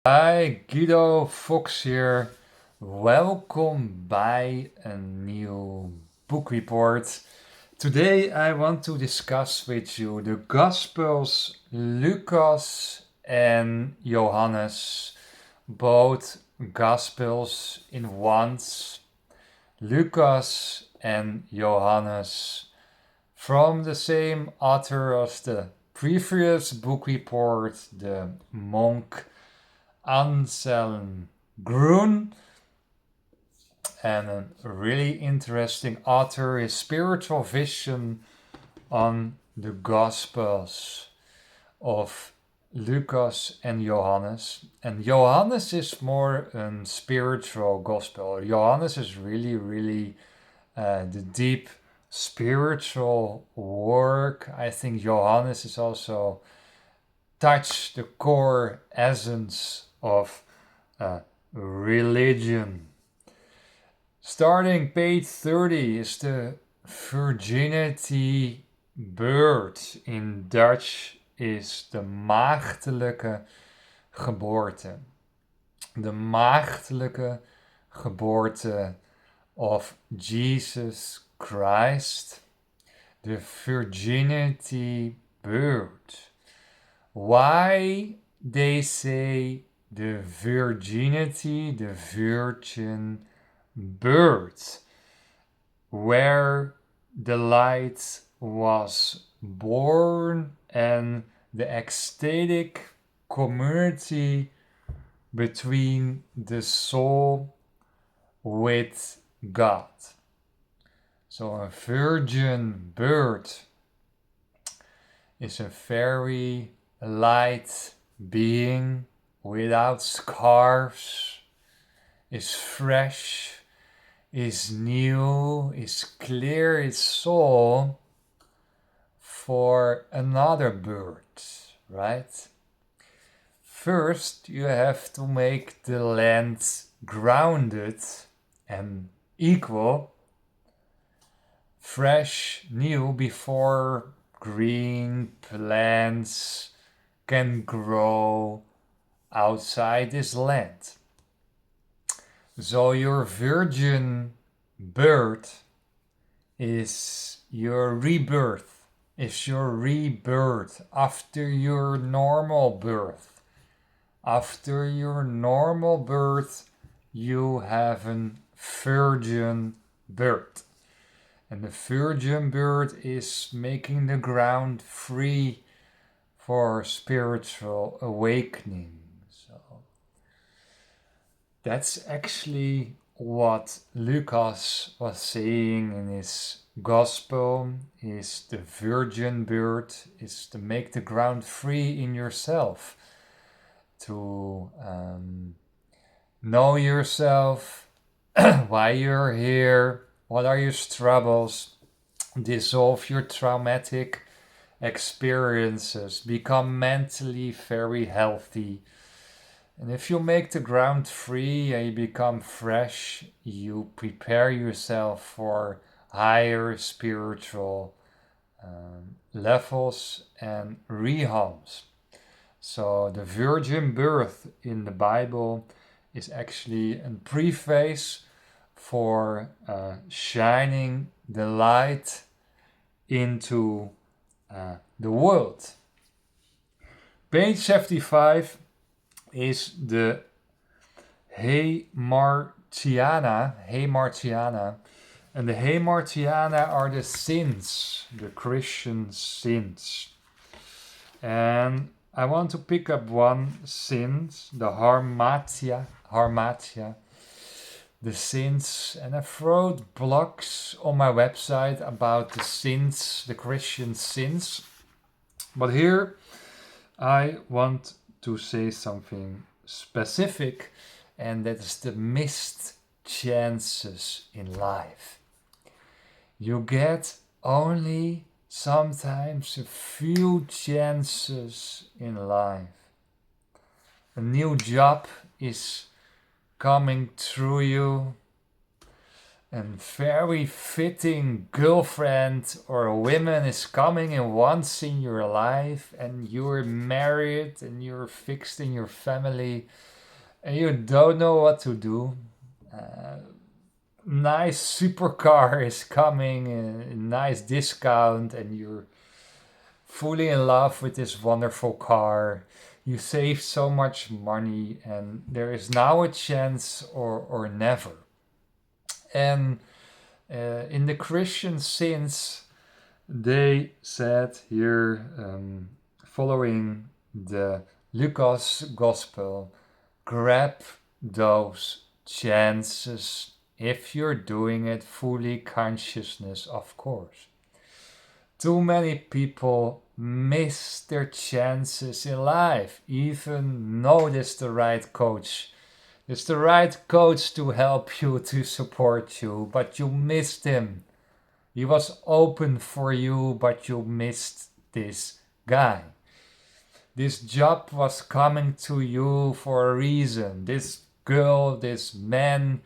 Hi, Guido Fox hier. Welkom bij een nieuw book report. Today I want to discuss with you the Gospels Lucas and Johannes. Both Gospels in once. Lucas and Johannes. From the same author as the previous book report, the monk Anselm Grun, and a really interesting author, his spiritual vision on the Gospels of Lucas and Johannes. And Johannes is more a spiritual gospel. Johannes is really the deep spiritual work. I think Johannes is also touch the core essence of religion. Starting page 30 is the virginity birth. In Dutch is de maagdelijke geboorte. De maagdelijke geboorte of Jesus Christ. The virginity birth. Why they say the virginity, the virgin birth, where the light was born and the ecstatic community between the soul with God. So a virgin birth is a very light being without scars, is fresh, is new, is clear its soul for another birth, right? First, you have to make the land grounded and equal, fresh, new, before green plants can grow outside this land. So your virgin birth is your rebirth, after your normal birth. After your normal birth, you have a virgin birth. And the virgin birth is making the ground free for spiritual awakening. So that's actually what Lucas was saying in his gospel, is the virgin birth is to make the ground free in yourself, to know yourself, why you're here, what are your troubles, dissolve your traumatic experiences, become mentally very healthy. And if you make the ground free and you become fresh, you prepare yourself for higher spiritual levels and realms. So the virgin birth in the Bible is actually a preface for shining the light into the world. Page 75 is the Hamartiana. And the Hamartiana are the sins, the Christian sins. And I want to pick up one sin, the Hamartia, the sins, and I wrote blogs on my website about the sins, the Christian sins. But here I want to say something specific, and that is the missed chances in life. You get only sometimes a few chances in life. A new job is coming through you. and very fitting girlfriend or woman is coming and once in your life, and you're married and you're fixed in your family and you don't know what to do. Nice supercar is coming, a nice discount, and you're fully in love with this wonderful car. You save so much money, and there is now a chance or never. And in the Christian sins, they said here, following the Lucas Gospel, grab those chances if you're doing it fully consciousness, of course. Too many people miss their chances in life, even notice the right coach. It's the right coach to help you, to support you, but you missed him. He was open for you, but you missed this guy. This job was coming to you for a reason. This girl, this man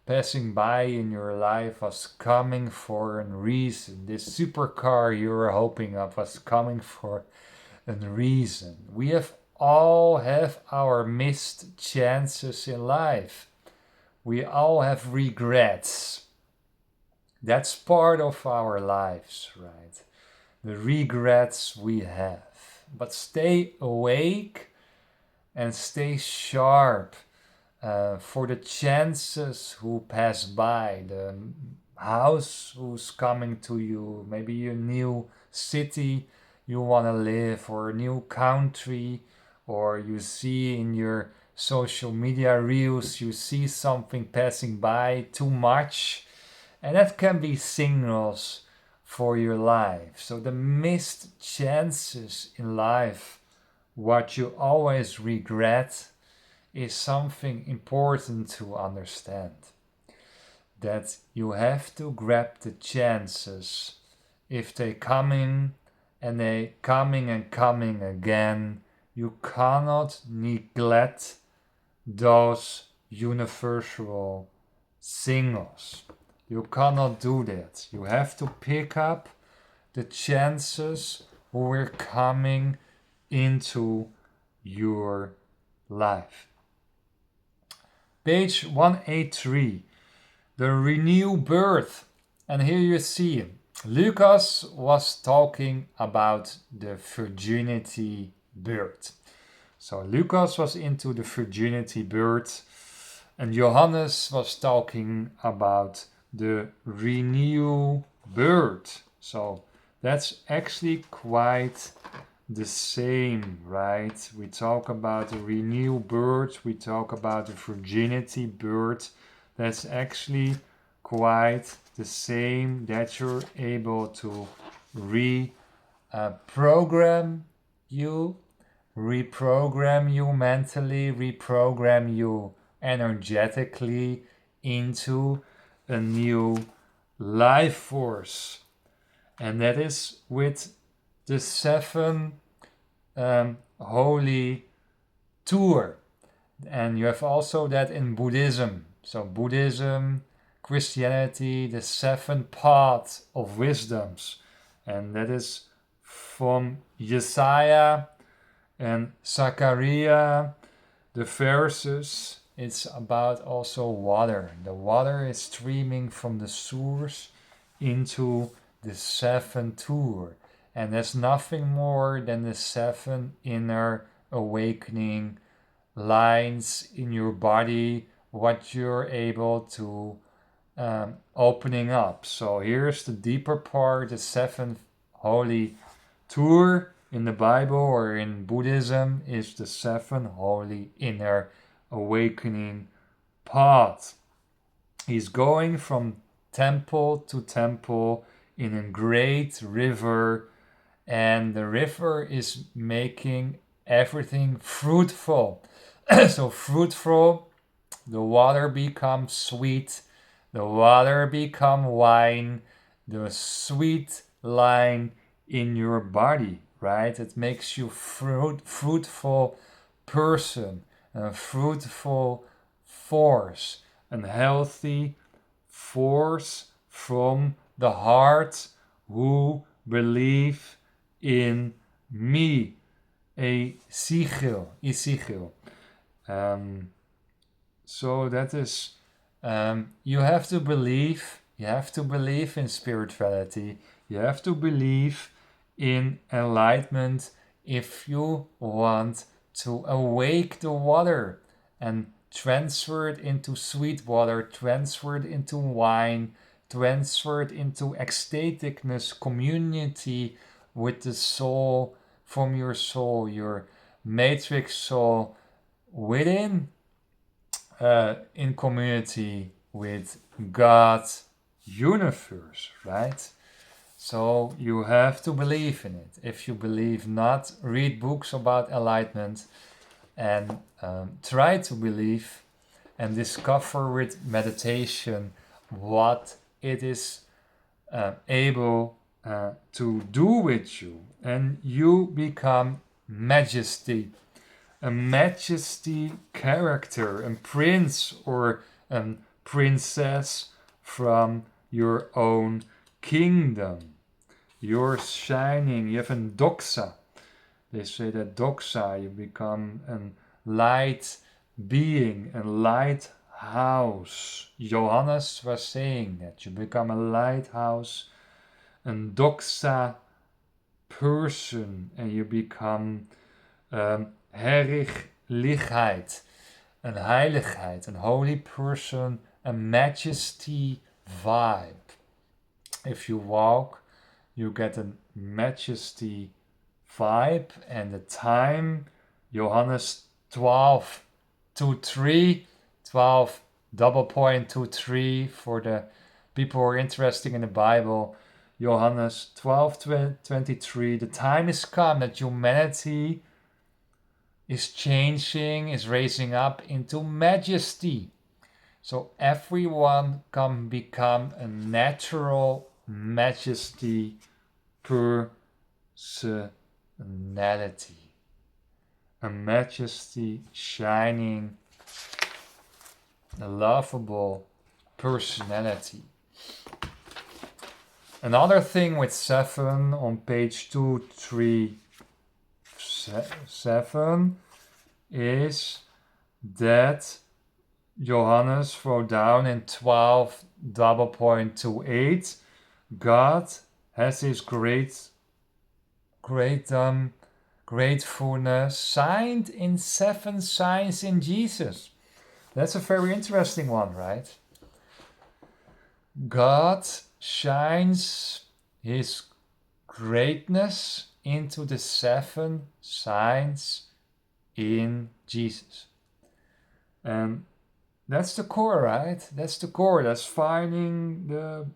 passing by in your life was coming for a reason. This supercar you were hoping of was coming for a reason. We all have our missed chances in life. We all have regrets. That's part of our lives, right? The regrets we have. But stay awake and stay sharp for the chances who pass by, the house who's coming to you, maybe a new city you want to live, or a new country, or you see in your social media reels, you see something passing by too much, and that can be signals for your life. So the missed chances in life, what you always regret, is something important to understand. That you have to grab the chances. If they coming and they coming and coming again, you cannot neglect those universal signals. You cannot do that. You have to pick up the chances who are coming into your life. Page 183, the renewed birth. And here you see Lucas was talking about the virginity birth. So Lucas was into the virginity birth, and Johannes was talking about the renewed birth. So that's actually quite the same, right? We talk about the renewed birth, we talk about the virginity birth. That's actually quite the same, that you're able to reprogram you mentally, reprogram you energetically into a new life force. And that is with the 7 holy tour. And you have also that in Buddhism. So Buddhism, Christianity, the 7 paths of wisdoms. And that is from Jesaja and Zachariah, the verses. It's about also water. The water is streaming from the source into the 7 tour. And there's nothing more than the 7 inner awakening lines in your body, what you're able to opening up. So here's the deeper part, the 7th holy tour in the Bible or in Buddhism is the 7 holy inner awakening path. He's going from temple to temple in a great river, and the river is making everything fruitful. So fruitful, the water becomes sweet, the water becomes wine, the sweet line in your body, right? It makes you fruitful person, a fruitful force, a healthy force from the heart who believe in me. Ezekiel. So that is, you have to believe. You have to believe in spirituality. You have to believe in enlightenment if you want to awake the water and transfer it into sweet water, transfer it into wine, transfer it into ecstaticness, community with the soul, from your soul, your matrix soul within, in community with God's universe, right? So you have to believe in it. If you believe not, read books about enlightenment and try to believe and discover with meditation what it is able to do with you. And you become majesty, a majesty character, a prince or a princess from your own kingdom. You're shining. You have a doxa. They say that doxa, you become a light being, a lighthouse. Johannes was saying that you become a lighthouse, a doxa person, and you become Heiligheid, een heiligheid, een holy person, a majesty vibe. If you walk, you get a majesty vibe, and the time, Johannes 12:23, 12 double point 23 for the people who are interested in the Bible. Johannes 12:23, the time is come that humanity is changing, is raising up into majesty. So everyone can become a natural majesty personality. A majesty shining, a lovable personality. Another thing with 7 on page 237 is that Johannes wrote down in 12 double point 28, God has his gratefulness signed in 7 signs in Jesus. That's a very interesting one, right? God shines his greatness into the 7 signs in Jesus. And that's the core, right? That's the core. That's finding the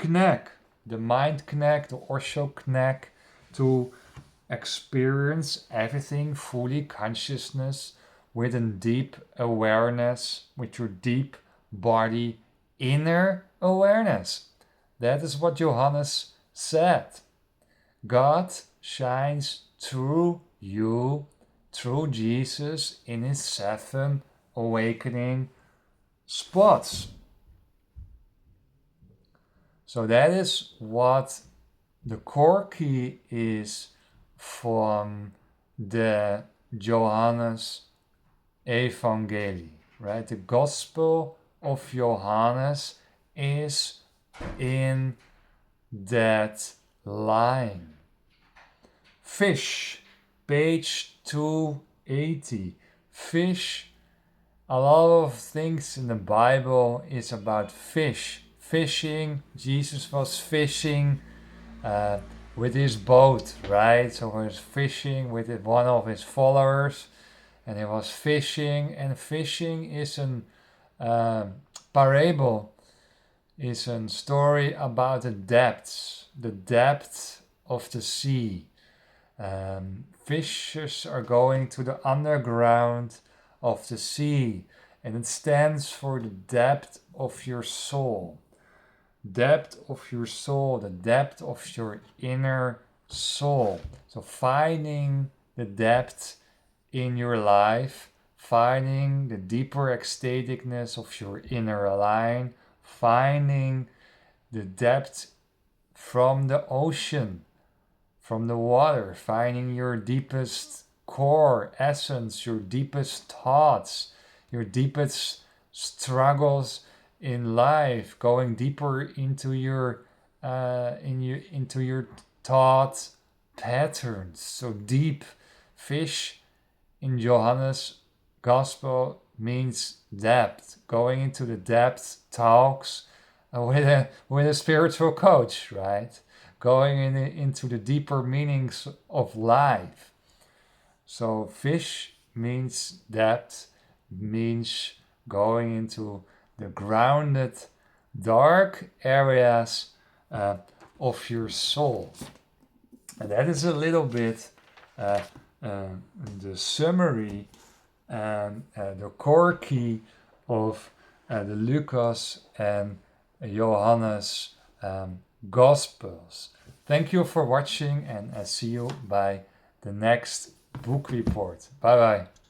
knack, the mind knack, the Osho knack to experience everything fully consciousness with a deep awareness, with your deep body inner awareness. That is what Johannes said. God shines through you, through Jesus in his 7 awakening spots. So that is what the core key is from the Johannes Evangelie, right? The Gospel of Johannes is in that line. Fish, page 280. Fish, a lot of things in the Bible is about fish. Fishing, Jesus was fishing with his boat, right? So he was fishing with one of his followers, and he was fishing, and fishing is an parable, is a story about the depth of the sea. Fishers are going to the underground of the sea, and it stands for the depth of your soul. Depth of your soul, the depth of your inner soul. So finding the depth in your life, finding the deeper ecstaticness of your inner line, finding the depth from the ocean, from the water, finding your deepest core essence, your deepest thoughts, your deepest struggles in life, going deeper into your into your thought patterns. So deep. Fish in Johannes Gospel means depth. Going into the depth talks with a spiritual coach, right? Going into the deeper meanings of life. So fish means depth, means going into the grounded, dark areas of your soul. And that is a little bit the summary and the core key of the Lucas and Johannes Gospels. Thank you for watching, and I see you by the next book report. Bye bye.